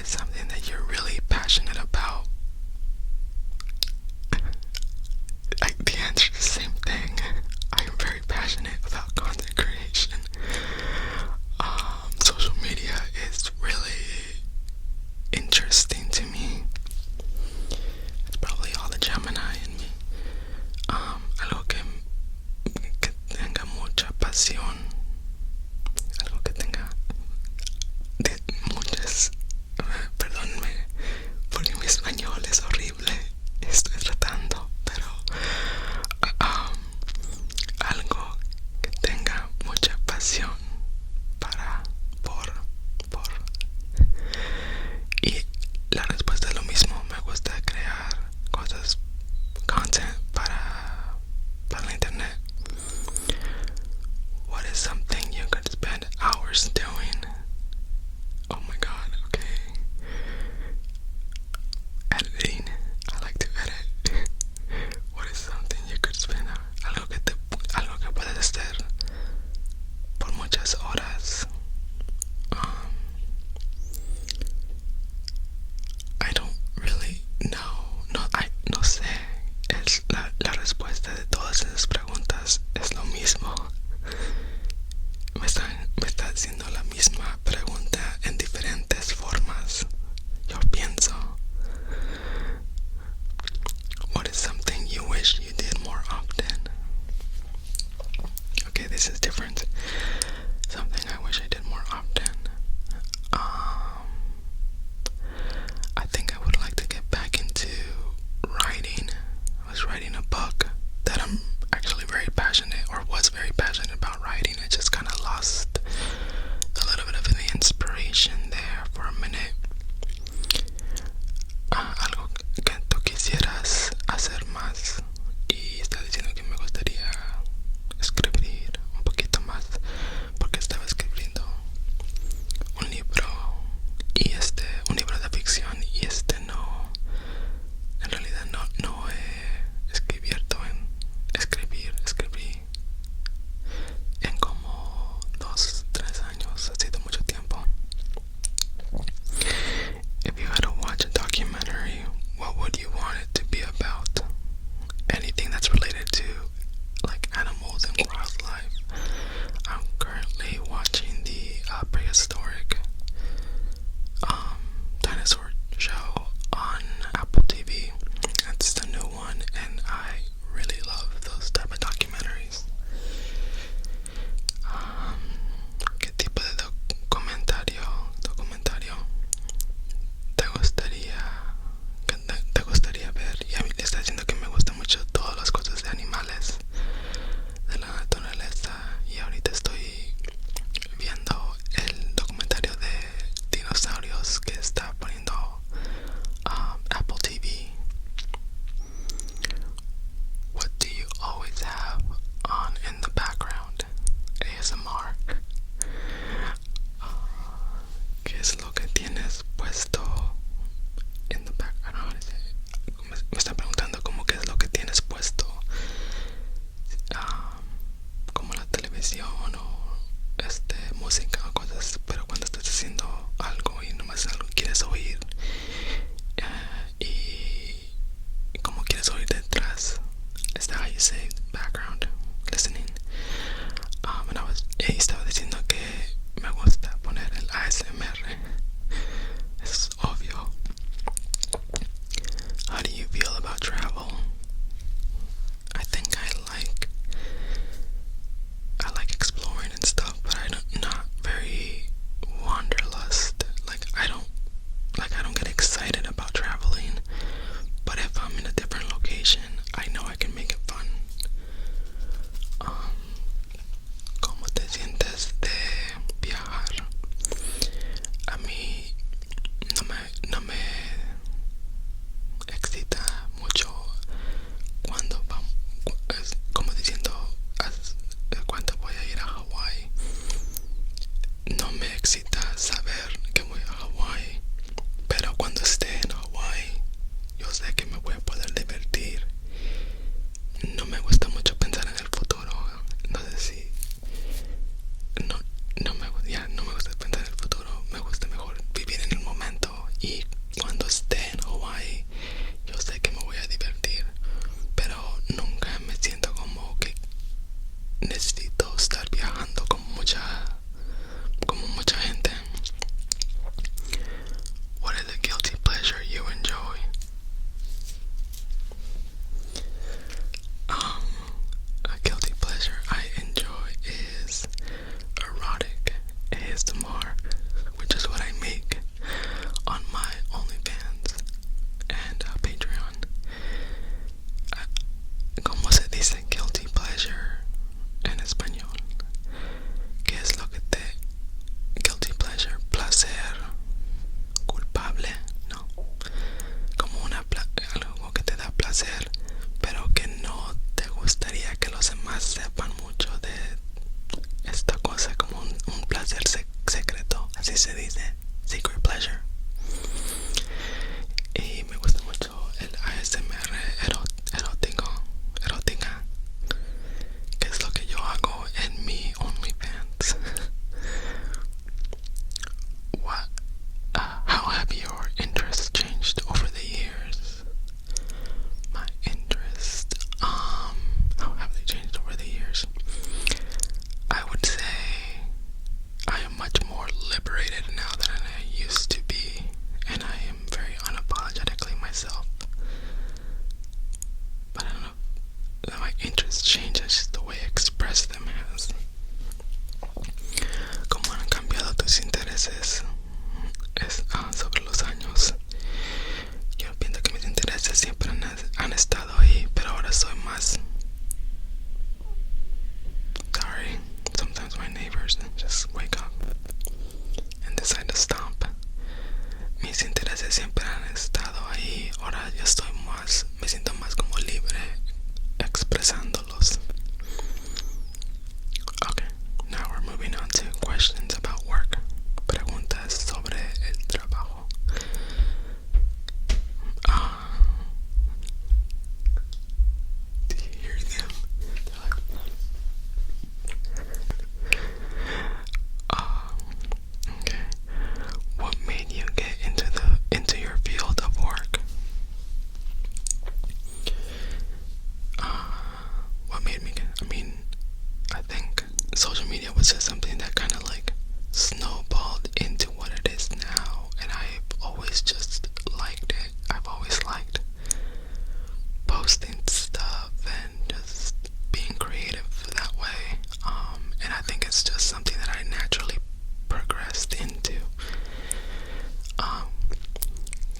something that you're really passionate about? The answer is the same thing. I am very passionate about content creation. Social media is really interesting to me. It's probably all the Gemini in me. Algo que tenga mucha pasión, algo que tenga muchas, perdónenme por mi español, dice secret pleasure. Y me gusta mucho el ASMR erótica, que es lo que yo hago en mi OnlyFans. How have your interests changed over the years? My interests, how have they changed over the years? I would say I am much more liberated now than I used to be, and I am very unapologetically myself. But I don't know that my interests change, it's just the way I express them has. ¿Cómo han cambiado tus intereses sobre los años? Yo pienso que mis intereses siempre han estado ahí, pero ahora soy más... Sorry, sometimes my neighbors just wake up and decide to stomp. Mis intereses siempre han estado ahí, ahora yo estoy más, me siento más como libre expresándolos. Okay, now we're moving on to questions about work. Preguntas sobre el trabajo. Do you hear them? They're like, okay. What made you get into your field of work? What made me get? I think social media was just something that kind of like snowballed into what it is now, and I've always just liked it. I've always liked posting stuff and just being creative that way. And I think it's just something that I naturally progressed into.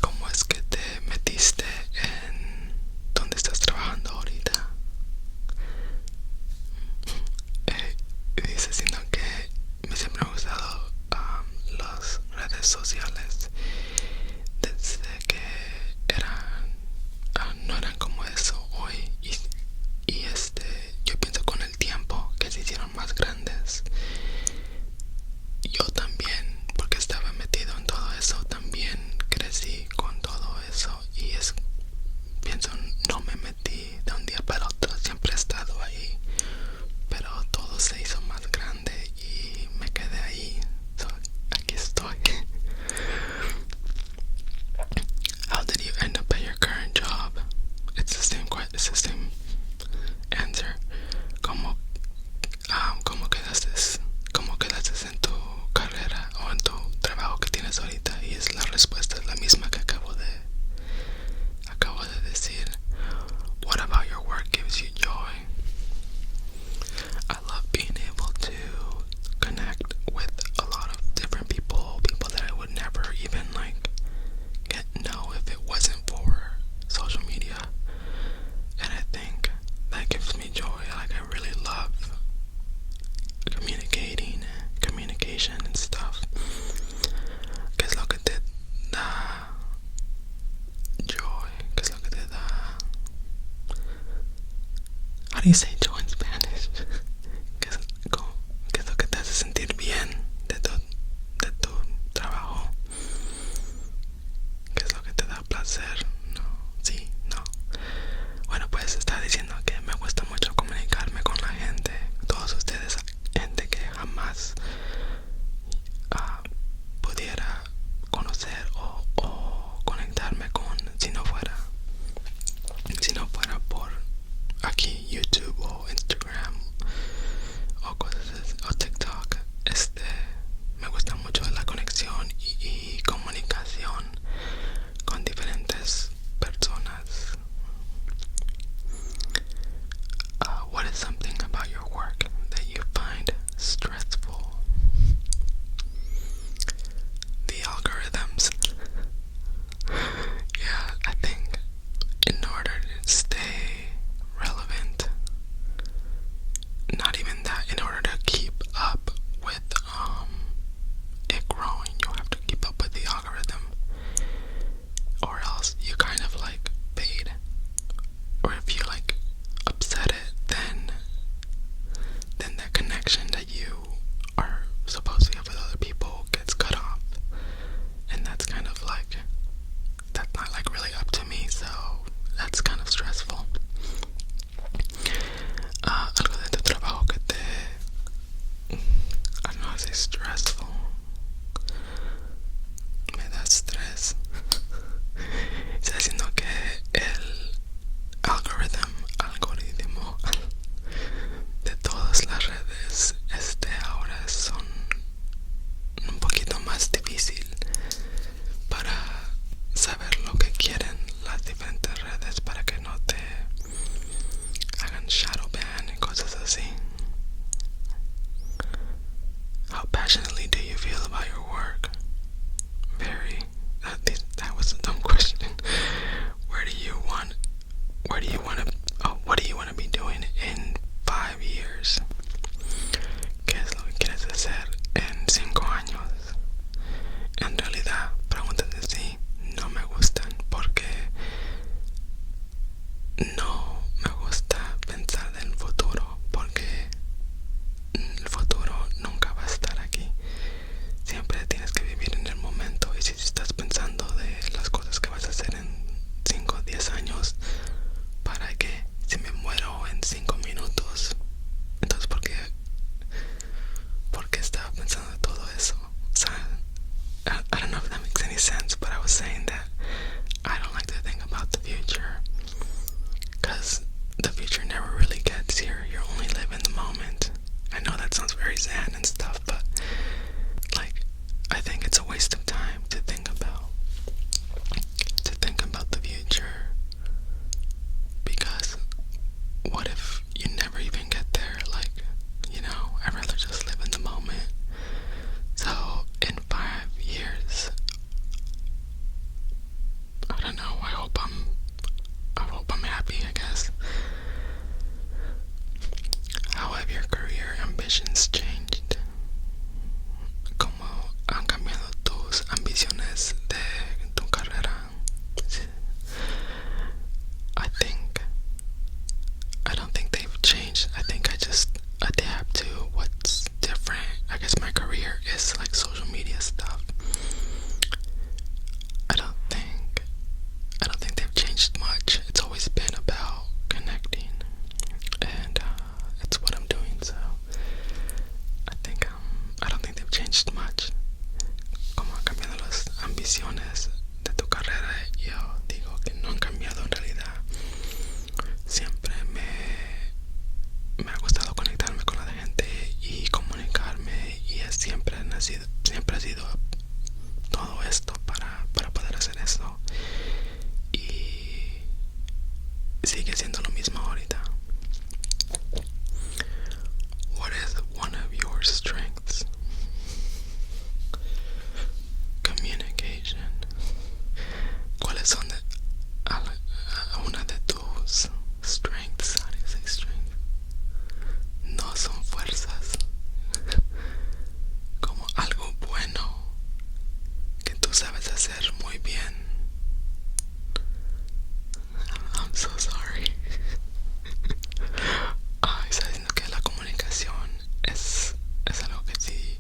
¿Cómo es que te metiste en donde estás trabajando ahorita? Dice, sino que me siempre han gustado las redes sociales desde que no eran como eso hoy, y yo pienso con el tiempo que se hicieron más grandes. Yo también, porque estaba metido en todo eso, también crecí con todo eso, y pienso, no me metí de un día para otro, siempre he estado ahí, pero todo se hizo más grande y me quedé ahí. So, aquí estoy. How did you end up at your current job? It's the same answer. ¿Cómo quedaste en tu carrera o en tu trabajo que tienes ahorita? Y la respuesta es la misma que acabo de decir. What about your work gives you joy? I love being able to connect with a lot of different people that I would never even know if it wasn't for social media. And I think that gives me joy. I really love communication and stuff. ¿Qué es lo que te da joy? ¿Qué es lo que te da? How do you say joy in Spanish? ¿Qué es lo que te hace sentir bien de tu trabajo? ¿Qué es lo que te da placer? No, sí, no. Bueno, pues está diciendo que me gusta mucho comunicarme con la gente. Todos ustedes, gente que jamás pudiera conocer o conectarme con si no fuera por aquí YouTube o Instagram o cosas o TikTok. Me gusta mucho la conexión y comunicación con diferentes sense, but I was saying that I don't like to think about the future because the future never really gets here. You only live in the moment. I know that sounds very zen and stuff, but like, I think it's a waste of time to think about the future, because what if you never even get there? Like, you know, I'd rather just live in the moment. So in 5 years, I don't know, I hope I'm happy, I guess. How have your career ambitions changed? ¿Cómo han cambiado tus ambiciones de tu carrera? I don't think they've changed. I think I just adapt to what's different. I guess my career is like social media stuff. I don't think they've changed much. It's always been about connecting, and it's what I'm doing. So I don't think they've changed much. Como han cambiado las ambiciones de tu carrera, yo digo que no han cambiado en realidad. Siempre me ha gustado conectarme con la gente y comunicarme, y siempre ha sido todo esto para poder hacer esto, y sigue siendo lo mismo ahorita. What is one of your strengths? Communication. ¿Cuáles son una de tus strengths? How do you say strength? No son fuerzas. Como algo bueno que tú sabes hacer muy bien. I'm so sorry. Está diciendo que la comunicación es algo que sí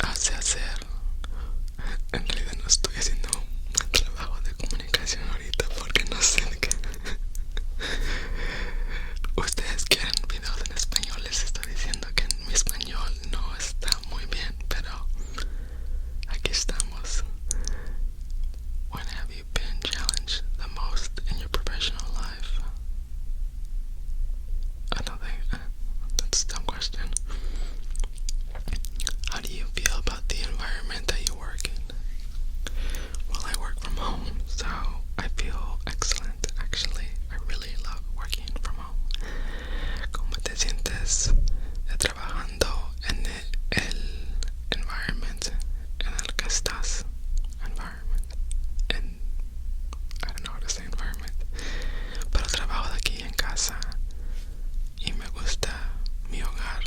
hace hacer. En realidad no estoy haciendo un buen trabajo de comunicación ahorita porque no sé de qué. Ustedes quieren videos en español, les estoy diciendo que mi español no está muy bien, pero aquí estamos. When have you been challenged the most in your professional life? I don't think that's a dumb question. How do you feel about the environment that you work in? Well, I work from home, so I feel excellent. Actually, I really love working from home. ¿Cómo te sientes trabajando en el environment en el que estás? Environment. I don't know how to say environment. Pero trabajo de aquí en casa y me gusta mi hogar.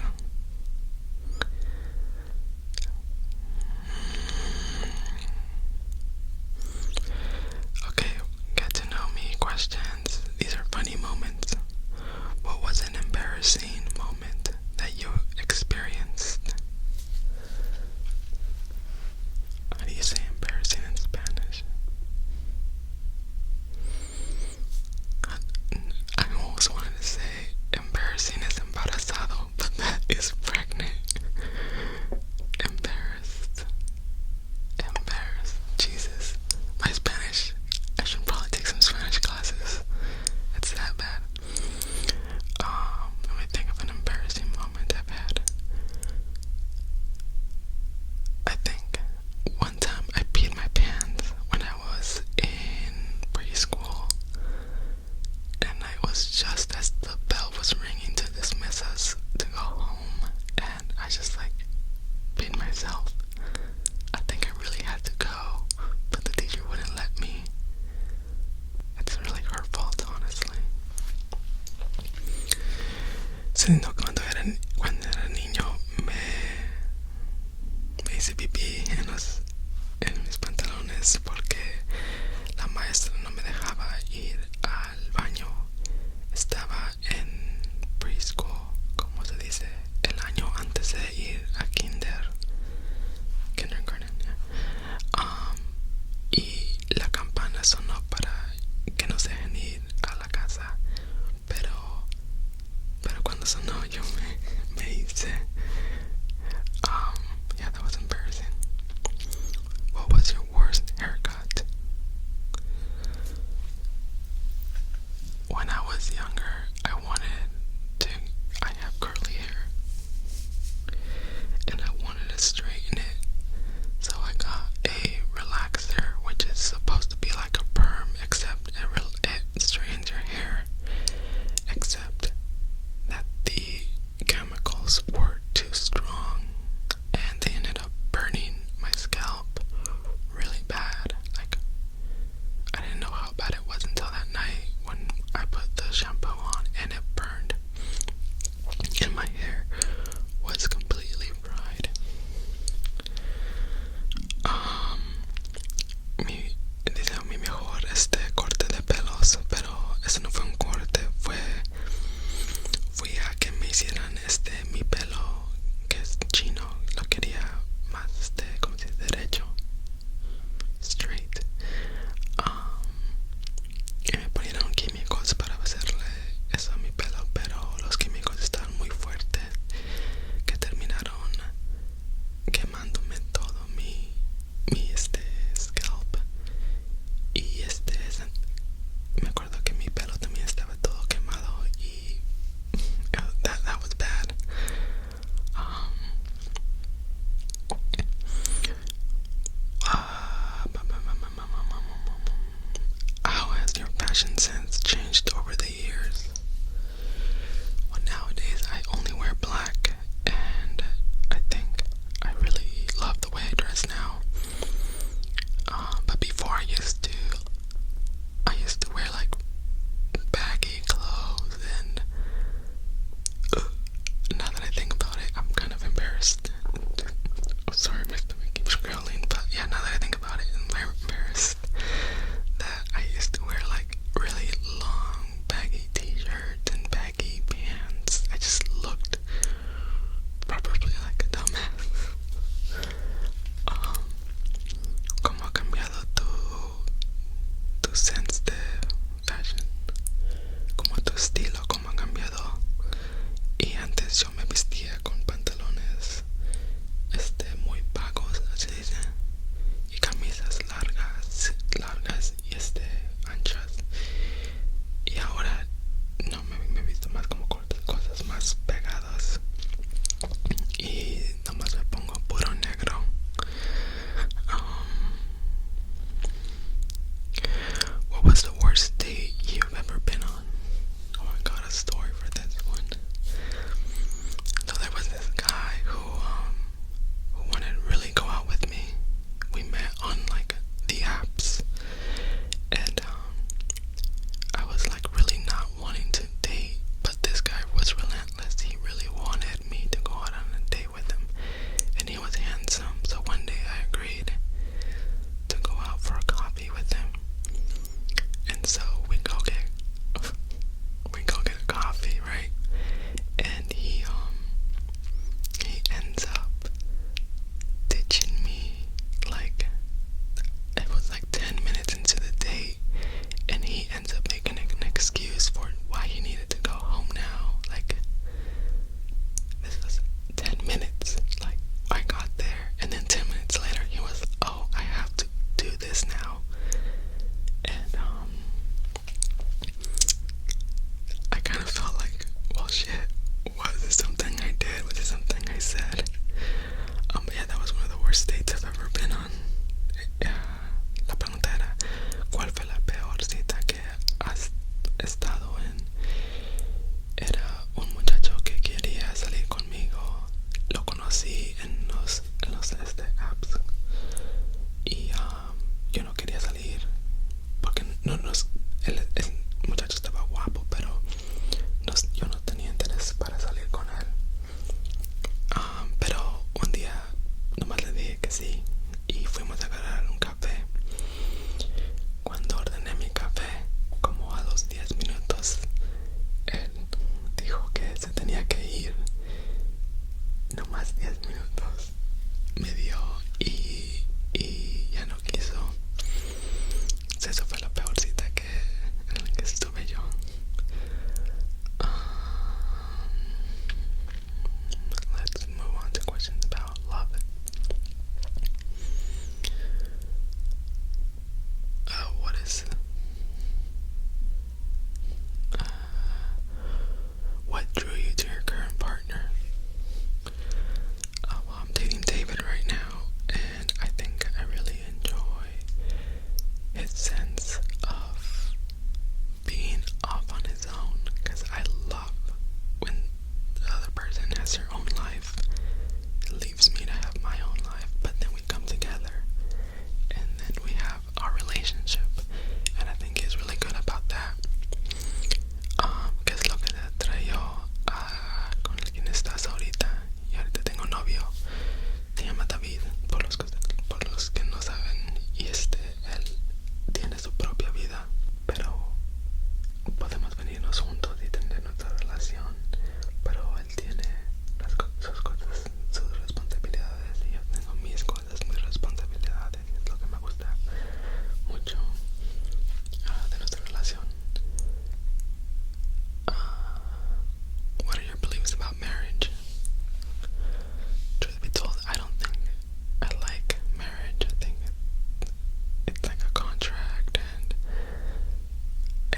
Okay, get to know me questions. These are funny moments. What was an embarrassing moment that you experienced? How do you say embarrassing in Spanish? I almost wanted to say embarrassing is embarazado, but that is pregnant. Embarrassed. Jesus. My Spanish. I should probably take some Spanish classes. It's that bad. Let me think of an embarrassing moment I've had. I think one time I peed my pants when I was in preschool, and I was just as the bell was ringing to dismiss us to go home, and I just peed myself. I think I really had to go, but the teacher wouldn't let me. It's really her fault, honestly. Siendo cuando era niño me hice pipí en mis pantalones porque la maestra no me dejaba ir al baño. Estaba en preschool, como se dice, el año antes de ir a kindergarten, yeah. Y la campana sonó para que nos dejen ir a la casa, pero cuando sonó yo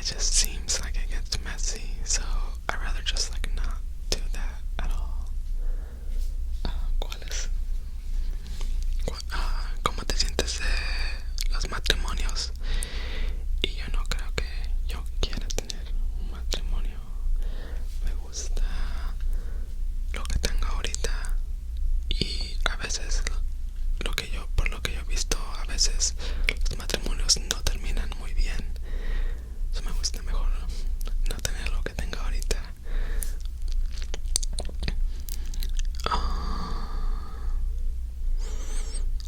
just seems like it gets messy, so I'd rather just like not do that at all. ¿Cuáles? ¿Cómo te sientes de los matrimonios? Y yo no creo que yo quiera tener un matrimonio. Me gusta lo que tengo ahorita, y a veces por lo que yo he visto, a veces los matrimonios no terminan muy bien. So me gusta mejor no tener lo que tengo ahorita.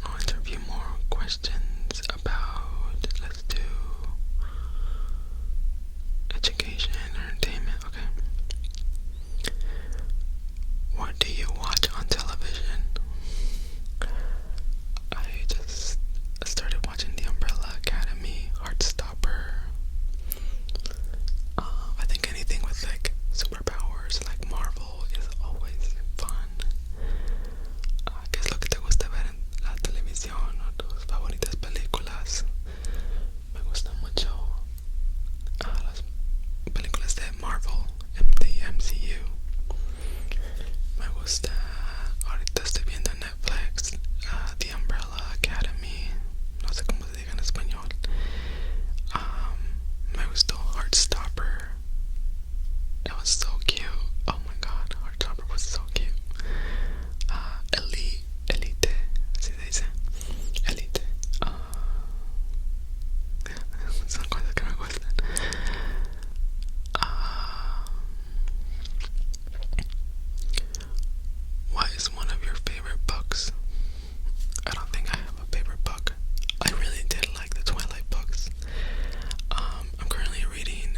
I'll answer a few more questions about, let's do education, entertainment. Okay. What do you watch on television? I just started watching The Umbrella Academy, Heartstopper. I think anything with like superpowers, like Marvel, is always fun. ¿Qué es lo que te gusta ver en la televisión o tus favoritas películas? Me gustan mucho las películas de Marvel, de MCU. Me gusta, ahorita estoy viendo en Netflix, The Umbrella Academy, no sé cómo se diga en español. Me gustó Heartstopper. It was so cute. Oh my god, Heartstopper was so cute. Elite, así se dice. Elite. Son cosas que me gustan. What is one of your favorite books? I don't think I have a favorite book. I really did like the Twilight books. I'm currently reading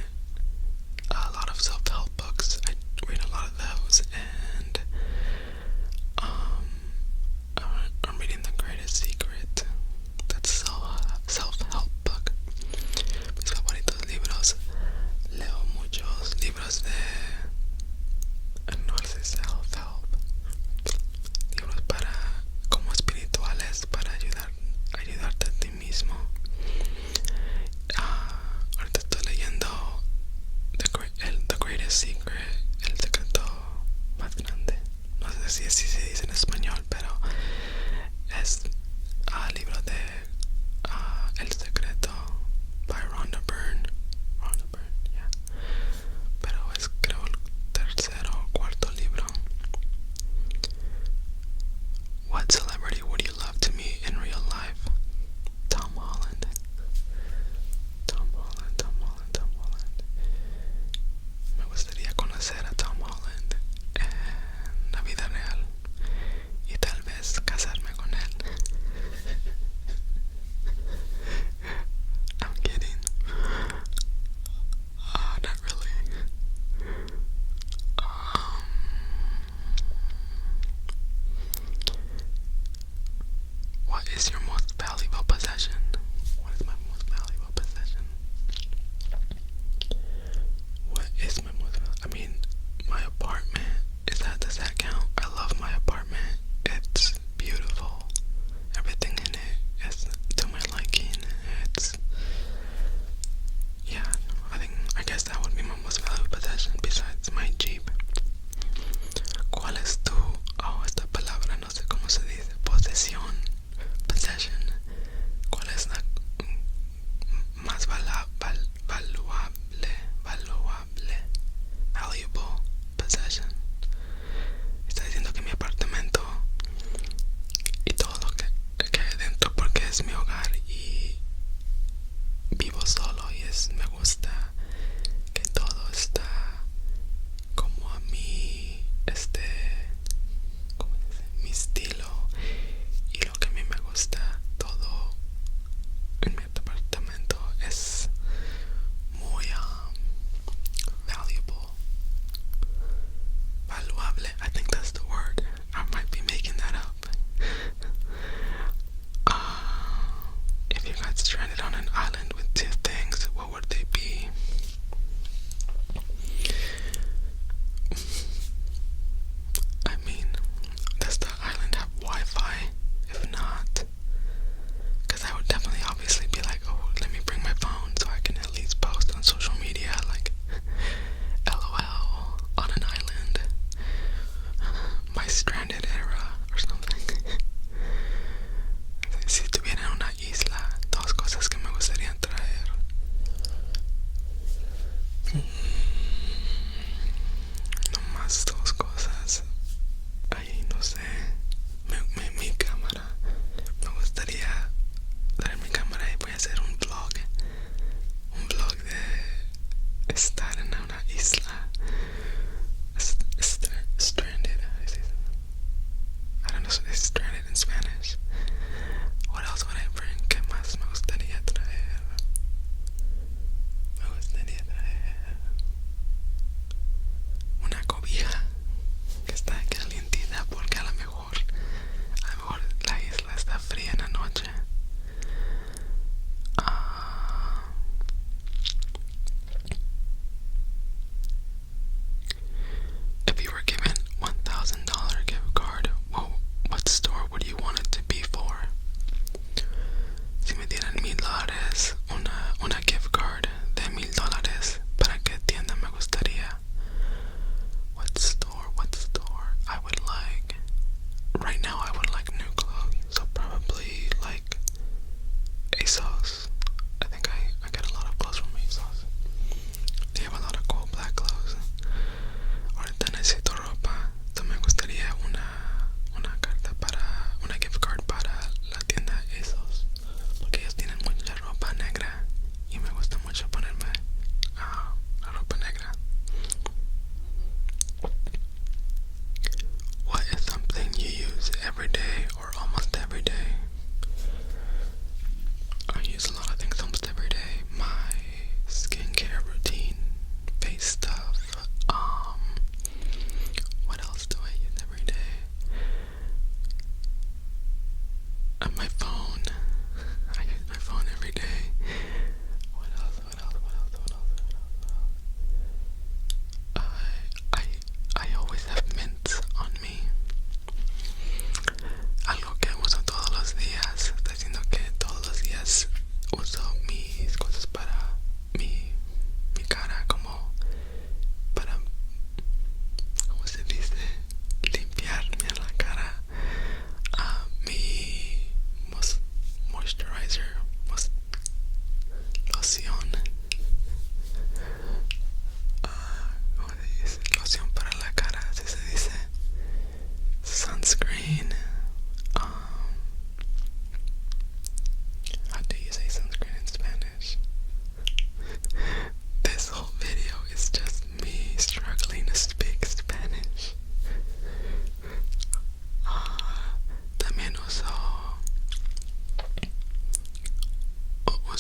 a lot of self-help books. I read a lot of those, and I'm reading The Greatest Secret. That's a self-help book. Mis favoritos libros. Leo muchos libros de, no sé, self-help. Libros para, como espirituales, para ayudarte a ti mismo. Ahorita estoy leyendo The Greatest Secret, el secreto más grande. No sé si así se dice en español, pero es libro de El Secreto by Rhonda Byrne, yeah. Pero es, creo, el tercero o cuarto libro. What celebrity would you love to meet in real life? Tom Holland. Tom Holland. Me gustaría conocer a Tom Holland en la vida real y tal vez casarme con él. I'm kidding. Not really. What is your most valuable possession? What is my most valuable possession? What is my most valuable? I mean, my apartment. Does that count? I love my apartment. It's beautiful. Everything in it is to my liking. It's, yeah, I guess that would be my most valuable possession besides my Jeep. ¿Cuál es tu, esta palabra no sé cómo se dice, posesión, possession? ¿Cuál es la más valuable possession? Está diciendo que mi apartamento y todo lo que hay dentro, porque es mi hogar y vivo solo, y me gusta que todo está como a mí, ¿cómo se dice? Mi estilo, y lo que a mí me gusta, todo en mi apartamento es muy valuable. I think that's the word. I might be making that up.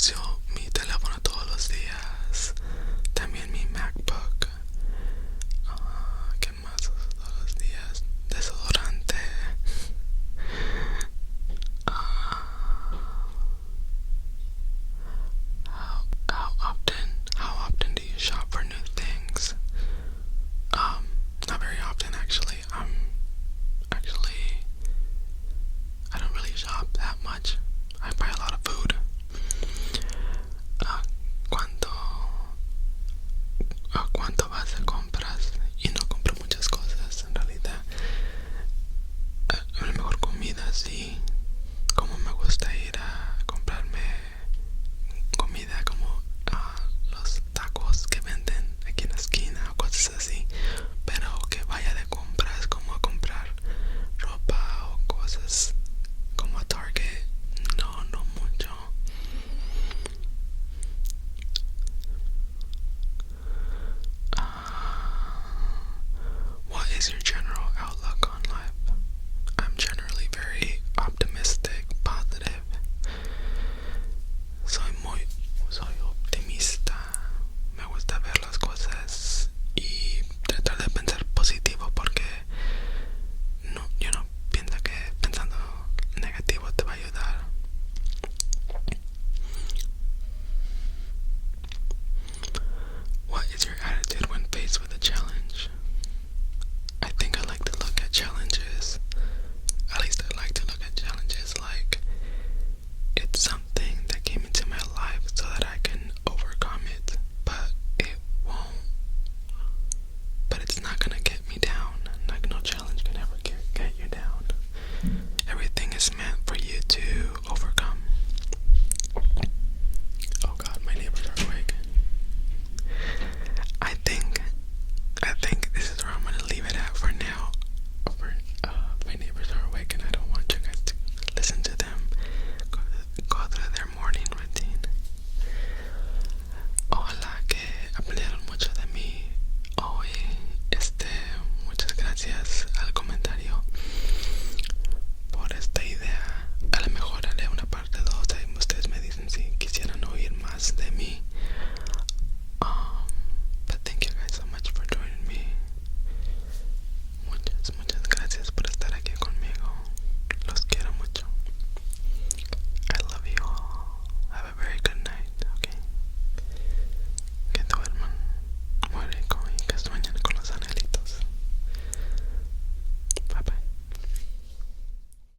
uso mi teléfono todos los días, también mi MacBook.